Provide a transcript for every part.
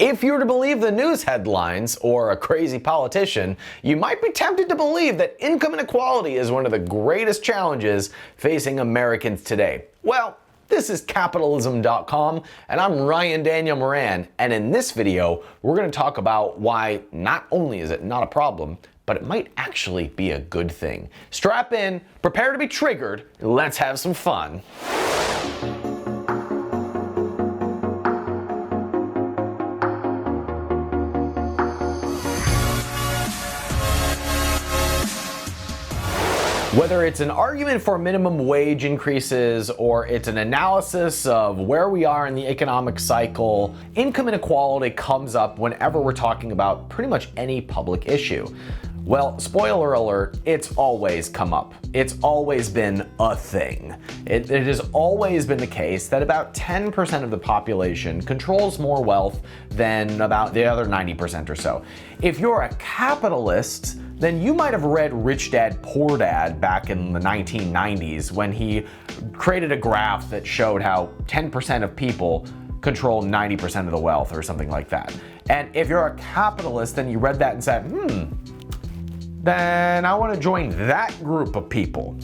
If you were to believe the news headlines or a crazy politician, you might be tempted to believe that income inequality is one of the greatest challenges facing Americans today. Well, this is Capitalism.com, and I'm Ryan Daniel Moran, and in this video, we're going to talk about why not only is it not a problem, but it might actually be a good thing. Strap in, prepare to be triggered, let's have some fun. Whether it's an argument for minimum wage increases or it's an analysis of where we are in the economic cycle, income inequality comes up whenever we're talking about pretty much any public issue. Well, spoiler alert, it's always come up. It's always been a thing. It has always been the case that about 10% of the population controls more wealth than about the other 90% or so. If you're a capitalist, then you might have read Rich Dad Poor Dad back in the 1990s when he created a graph that showed how 10% of people control 90% of the wealth or something like that. And if you're a capitalist, then you read that and said, then I want to join that group of people.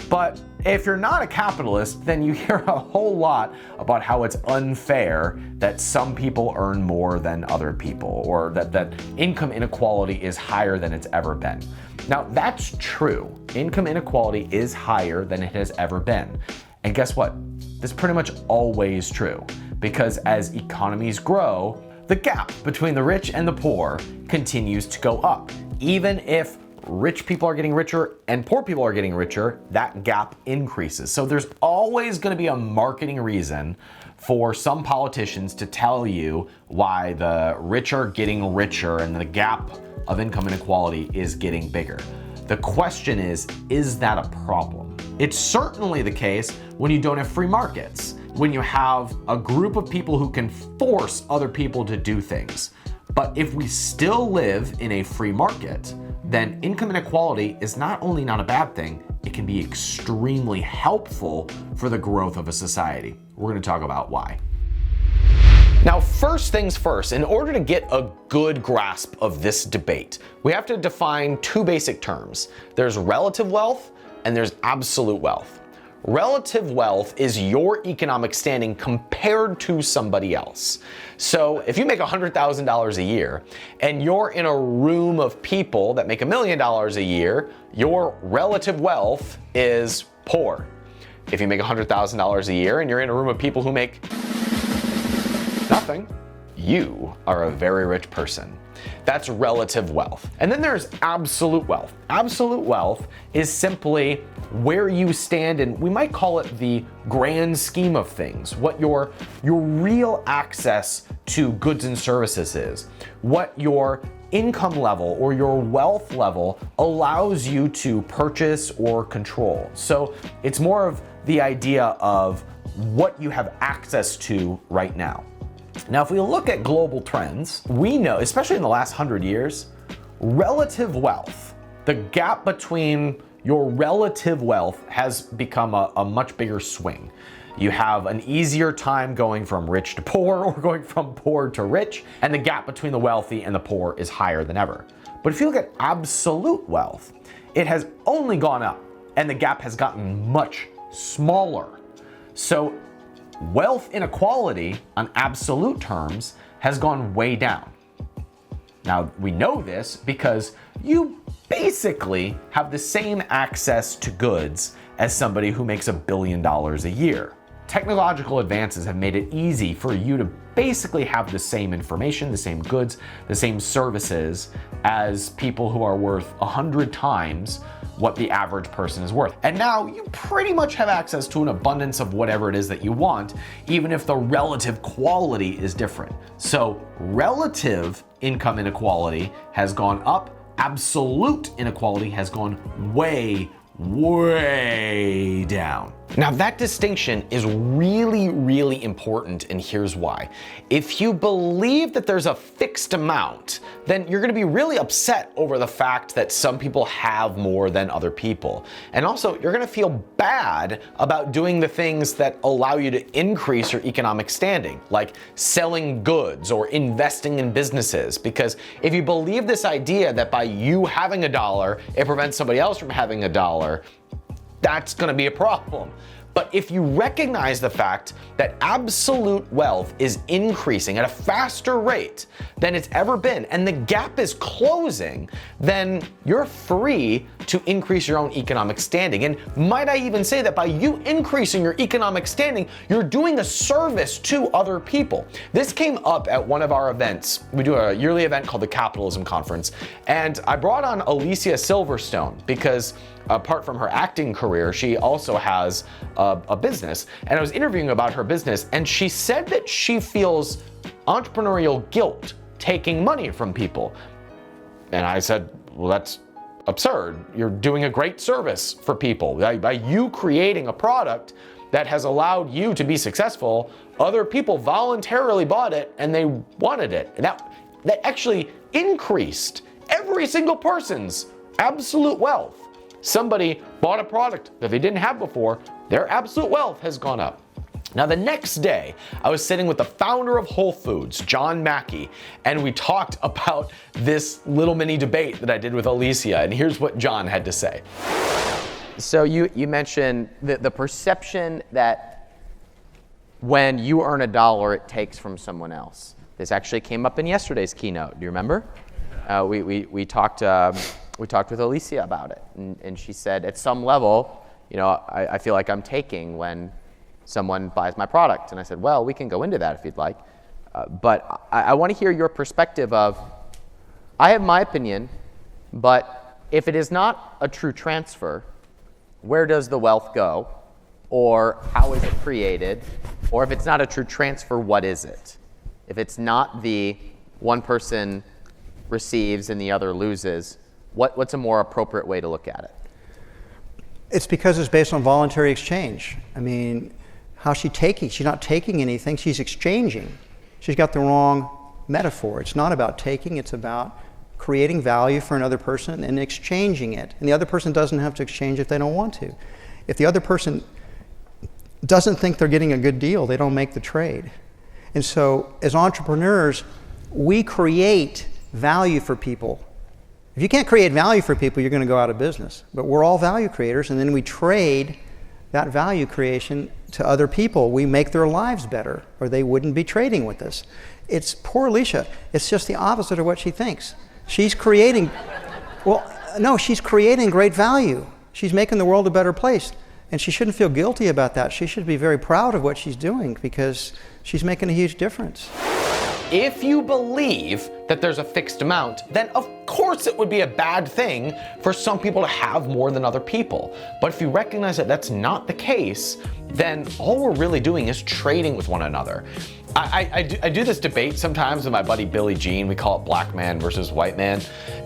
But if you're not a capitalist, then you hear a whole lot about how it's unfair that some people earn more than other people, or that income inequality is higher than it's ever been. Now, that's true. Income inequality is higher than it has ever been. And guess what? This is pretty much always true, because as economies grow, the gap between the rich and the poor continues to go up. Even if rich people are getting richer and poor people are getting richer, that gap increases. So there's always going to be a marketing reason for some politicians to tell you why the rich are getting richer and the gap of income inequality is getting bigger. The question is that a problem? It's certainly the case when you don't have free markets, when you have a group of people who can force other people to do things. But if we still live in a free market, then income inequality is not only not a bad thing, it can be extremely helpful for the growth of a society. We're going to talk about why. Now, first things first, in order to get a good grasp of this debate, we have to define two basic terms. There's relative wealth and there's absolute wealth. Relative wealth is your economic standing compared to somebody else. So if you make $100,000 a year and you're in a room of people that make $1 million a year, your relative wealth is poor. If you make $100,000 a year and you're in a room of people who make nothing, you are a very rich person. That's relative wealth. And then there's absolute wealth. Absolute wealth is simply where you stand, and we might call it the grand scheme of things, what your real access to goods and services is, what your income level or your wealth level allows you to purchase or control. So it's more of the idea of what you have access to right now. Now, if we look at global trends, we know, especially in the last 100 years, relative wealth, the gap between your relative wealth has become a much bigger swing. You have an easier time going from rich to poor or going from poor to rich, and the gap between the wealthy and the poor is higher than ever. But if you look at absolute wealth, it has only gone up, and the gap has gotten much smaller. So wealth inequality on absolute terms has gone way down. Now, we know this because you basically have the same access to goods as somebody who makes $1 billion a year. Technological advances have made it easy for you to basically have the same information, the same goods, the same services as people who are worth 100 times what the average person is worth. And now you pretty much have access to an abundance of whatever it is that you want, even if the relative quality is different. So relative income inequality has gone up, absolute inequality has gone way down. Now that distinction is really, really important, and here's why. If you believe that there's a fixed amount, then you're gonna be really upset over the fact that some people have more than other people. And also, you're gonna feel bad about doing the things that allow you to increase your economic standing, like selling goods or investing in businesses. Because if you believe this idea that by you having $1, it prevents somebody else from having $1, that's gonna be a problem. But if you recognize the fact that absolute wealth is increasing at a faster rate than it's ever been, and the gap is closing, then you're free to increase your own economic standing. And might I even say that by you increasing your economic standing, you're doing a service to other people. This came up at one of our events. We do a yearly event called the Capitalism Conference, and I brought on Alicia Silverstone because apart from her acting career, she also has a business. And I was interviewing about her business, and she said that she feels entrepreneurial guilt taking money from people. And I said, well, that's absurd. You're doing a great service for people. By you creating a product that has allowed you to be successful, other people voluntarily bought it and they wanted it. And that actually increased every single person's absolute wealth. Somebody bought a product that they didn't have before, their absolute wealth has gone up. Now the next day, I was sitting with the founder of Whole Foods, John Mackey, and we talked about this little mini debate that I did with Alicia, and here's what John had to say. So you mentioned the perception that when you earn $1, it takes from someone else. This actually came up in yesterday's keynote. Do you remember? We talked with Alicia about it, and she said, at some level, I feel like I'm taking when someone buys my product. And I said, well, we can go into that if you'd like. But I want to hear your perspective of, I have my opinion, but if it is not a true transfer, where does the wealth go? Or how is it created? Or if it's not a true transfer, what is it? If it's not the one person receives and the other loses, what's a more appropriate way to look at it? It's because it's based on voluntary exchange. I mean, how's she taking? She's not taking anything, she's exchanging. She's got the wrong metaphor. It's not about taking, it's about creating value for another person and exchanging it. And the other person doesn't have to exchange if they don't want to. If the other person doesn't think they're getting a good deal, they don't make the trade. And so as entrepreneurs, we create value for people. If you can't create value for people, you're going to go out of business. But we're all value creators, and then we trade that value creation to other people. We make their lives better, or they wouldn't be trading with us. It's poor Alicia. It's just the opposite of what she thinks. She's creating, she's creating great value. She's making the world a better place. And she shouldn't feel guilty about that. She should be very proud of what she's doing because she's making a huge difference. If you believe that there's a fixed amount, then of course it would be a bad thing for some people to have more than other people. But if you recognize that that's not the case, then all we're really doing is trading with one another. I do this debate sometimes with my buddy Billy Jean. We call it black man versus white man.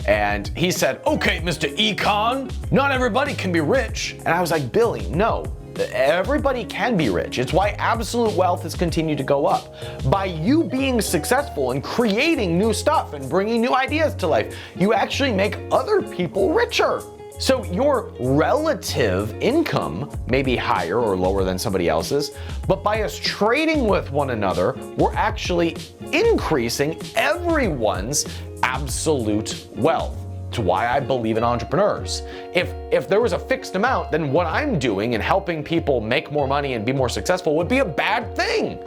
And he said, okay, Mr. Econ, not everybody can be rich. And I was like, Billy, no. Everybody can be rich. It's why absolute wealth has continued to go up. By you being successful and creating new stuff and bringing new ideas to life, you actually make other people richer. So your relative income may be higher or lower than somebody else's, but by us trading with one another, we're actually increasing everyone's absolute wealth. It's why I believe in entrepreneurs. If there was a fixed amount, then what I'm doing and helping people make more money and be more successful would be a bad thing.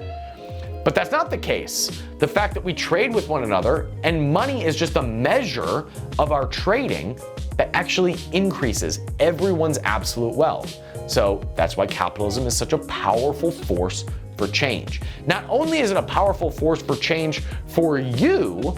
But that's not the case. The fact that we trade with one another and money is just a measure of our trading that actually increases everyone's absolute wealth. So that's why capitalism is such a powerful force for change. Not only is it a powerful force for change for you,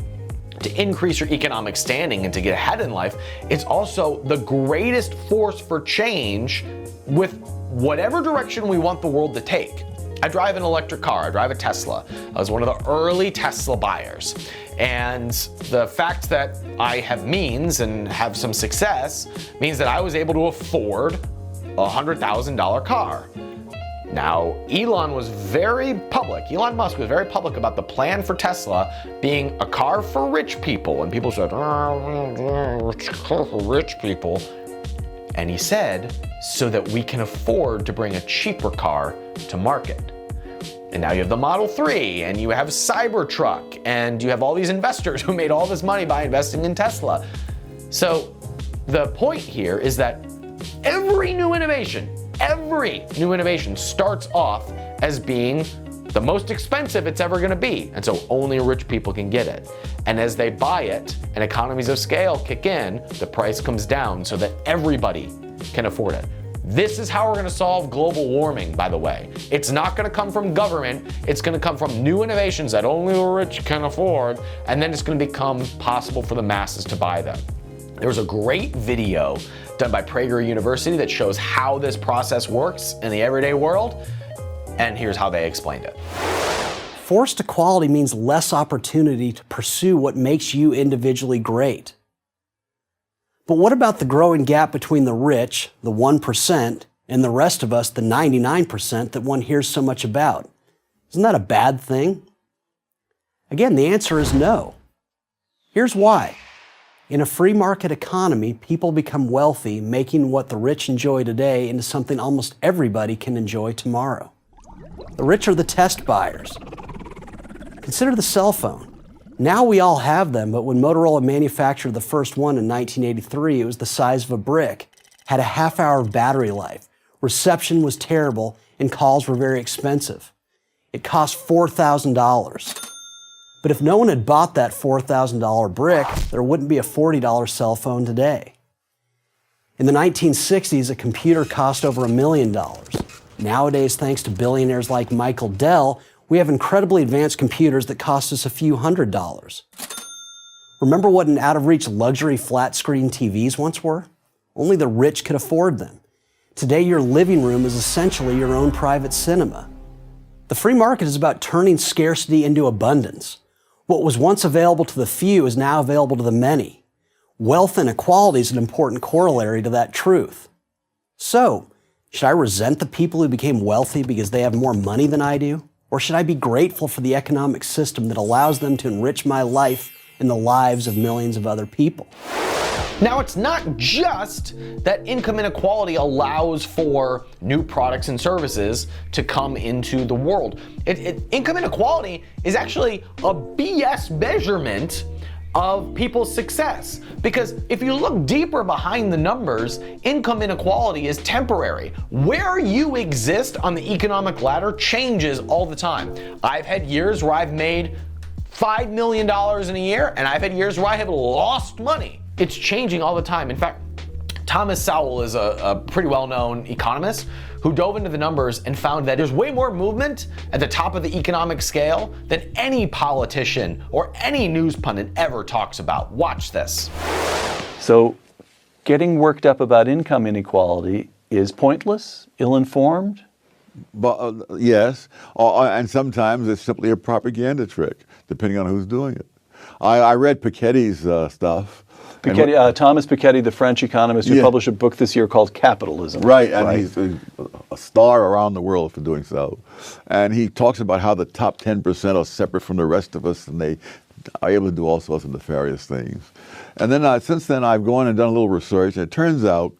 to increase your economic standing and to get ahead in life, it's also the greatest force for change with whatever direction we want the world to take. I drive an electric car, I drive a Tesla. I was one of the early Tesla buyers. And the fact that I have means and have some success means that I was able to afford a $100,000 car. Now, Elon Musk was very public about the plan for Tesla being a car for rich people. And people said, it's a car for rich people. And he said, so that we can afford to bring a cheaper car to market. And now you have the Model 3, and you have Cybertruck, and you have all these investors who made all this money by investing in Tesla. So the point here is that every new innovation starts off as being the most expensive it's ever going to be. And so only rich people can get it. And as they buy it and economies of scale kick in, the price comes down so that everybody can afford it. This is how we're going to solve global warming, by the way. It's not going to come from government. It's going to come from new innovations that only the rich can afford. And then it's going to become possible for the masses to buy them. There was a great video done by Prager University that shows how this process works in the everyday world, and here's how they explained it. Forced equality means less opportunity to pursue what makes you individually great. But what about the growing gap between the rich, the 1%, and the rest of us, the 99% that one hears so much about? Isn't that a bad thing? Again, the answer is no. Here's why. In a free market economy, people become wealthy, making what the rich enjoy today into something almost everybody can enjoy tomorrow. The rich are the test buyers. Consider the cell phone. Now we all have them, but when Motorola manufactured the first one in 1983, it was the size of a brick, had a half-hour battery life, reception was terrible, and calls were very expensive. It cost $4,000. But if no one had bought that $4,000 brick, there wouldn't be a $40 cell phone today. In the 1960s, a computer cost over $1 million. Nowadays, thanks to billionaires like Michael Dell, we have incredibly advanced computers that cost us a few $100s. Remember what an out-of-reach luxury flat-screen TVs once were? Only the rich could afford them. Today, your living room is essentially your own private cinema. The free market is about turning scarcity into abundance. What was once available to the few is now available to the many. Wealth inequality is an important corollary to that truth. So, should I resent the people who became wealthy because they have more money than I do? Or should I be grateful for the economic system that allows them to enrich my life and the lives of millions of other people? Now, it's not just that income inequality allows for new products and services to come into the world. Income inequality is actually a BS measurement of people's success. Because if you look deeper behind the numbers, income inequality is temporary. Where you exist on the economic ladder changes all the time. I've had years where I've made $5 million in a year, and I've had years where I have lost money. It's changing all the time. In fact, Thomas Sowell is a pretty well-known economist who dove into the numbers and found that there's way more movement at the top of the economic scale than any politician or any news pundit ever talks about. Watch this. So getting worked up about income inequality is pointless, ill-informed? But, yes, and sometimes it's simply a propaganda trick, depending on who's doing it. I read Piketty's stuff. Piketty, Thomas Piketty, the French economist who published a book this year called Capitalism. Right, and he's a star around the world for doing so. And he talks about how the top 10% are separate from the rest of us, and they are able to do all sorts of nefarious things. And then since then, I've gone and done a little research, and it turns out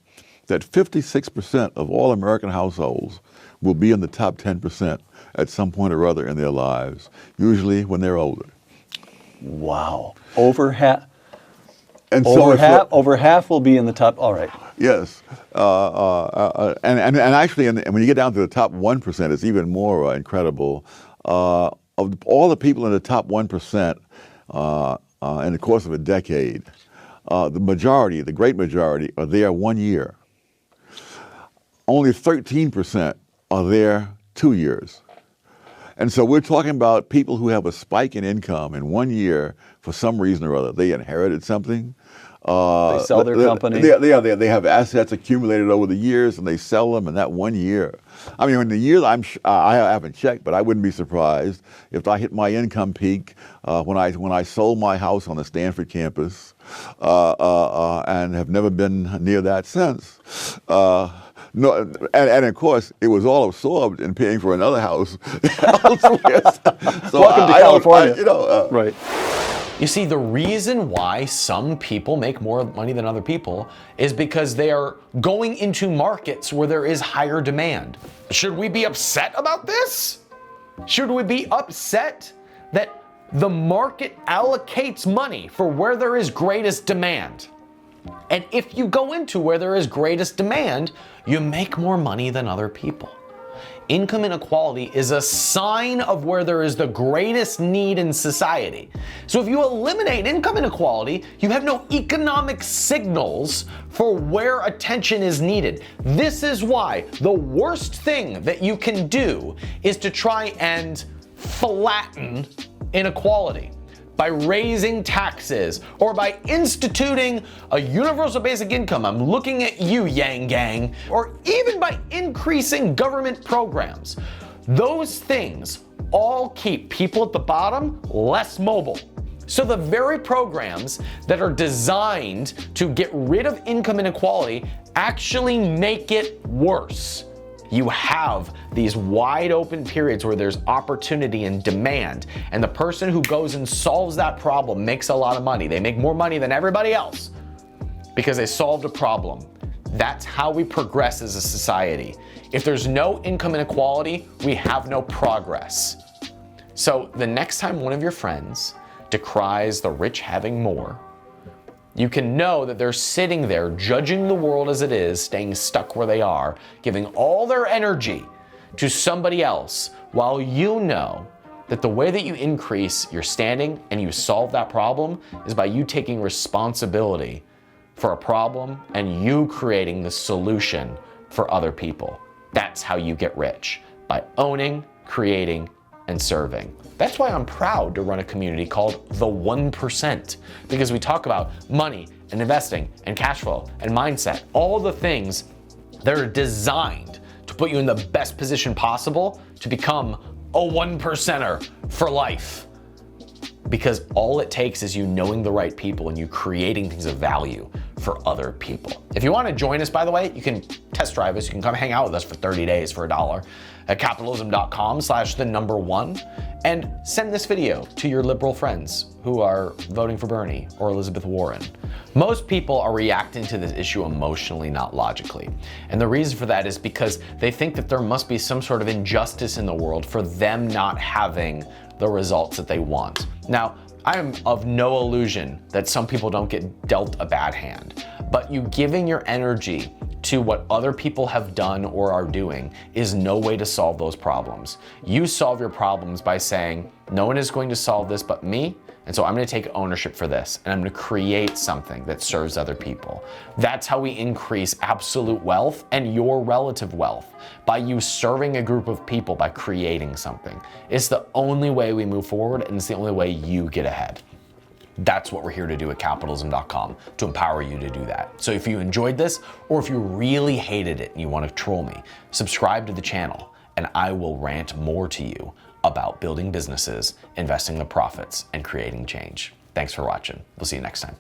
that 56% of all American households will be in the top 10% at some point or other in their lives, usually when they're older. Wow. Over half. And over half will be in the top. All right. Yes, and actually, and when you get down to the top 1%, it's even more incredible. Of all the people in the top 1% in the course of a decade, the great majority, are there 1 year. Only 13% are there 2 years. And so we're talking about people who have a spike in income in 1 year for some reason or other. They inherited something. They sell their company. They have assets accumulated over the years, and they sell them in that 1 year. I mean, in the year, I haven't checked, but I wouldn't be surprised if I hit my income peak when I sold my house on the Stanford campus, and have never been near that since. No, and of course, it was all absorbed in paying for another house elsewhere. So Welcome to California. Right. You see, the reason why some people make more money than other people is because they are going into markets where there is higher demand. Should we be upset about this? Should we be upset that the market allocates money for where there is greatest demand? And if you go into where there is greatest demand, you make more money than other people. Income inequality is a sign of where there is the greatest need in society. So if you eliminate income inequality, you have no economic signals for where attention is needed. This is why the worst thing that you can do is to try and flatten inequality by raising taxes or by instituting a universal basic income. I'm looking at you, Yang Gang. Or even by increasing government programs. Those things all keep people at the bottom less mobile. So the very programs that are designed to get rid of income inequality actually make it worse. You have these wide open periods where there's opportunity and demand, and the person who goes and solves that problem makes a lot of money. They make more money than everybody else because they solved a problem. That's how we progress as a society. If there's no income inequality, we have no progress. So the next time one of your friends decries the rich having more, you can know that they're sitting there judging the world as it is, staying stuck where they are, giving all their energy to somebody else, while you know that the way that you increase your standing and you solve that problem is by you taking responsibility for a problem and you creating the solution for other people. That's how you get rich, by owning, creating, and serving. That's why I'm proud to run a community called The 1%, because we talk about money and investing and cash flow and mindset, all the things that are designed to put you in the best position possible to become a 1%er for life. Because all it takes is you knowing the right people and you creating things of value for other people. If you want to join us, by the way, you can test drive us. You can come hang out with us for 30 days for $1 at capitalism.com/1 and send this video to your liberal friends who are voting for Bernie or Elizabeth Warren. Most people are reacting to this issue emotionally, not logically. And the reason for that is because they think that there must be some sort of injustice in the world for them not having the results that they want. Now, I am of no illusion that some people don't get dealt a bad hand, but you giving your energy to what other people have done or are doing is no way to solve those problems. You solve your problems by saying, no one is going to solve this but me, and so I'm going to take ownership for this, and I'm going to create something that serves other people. That's how we increase absolute wealth and your relative wealth, by you serving a group of people, by creating something. It's the only way we move forward, and it's the only way you get ahead. That's what we're here to do at capitalism.com, to empower you to do that. So if you enjoyed this, or if you really hated it and you want to troll me, subscribe to the channel, and I will rant more to you about building businesses, investing the profits, and creating change. Thanks for watching. We'll see you next time.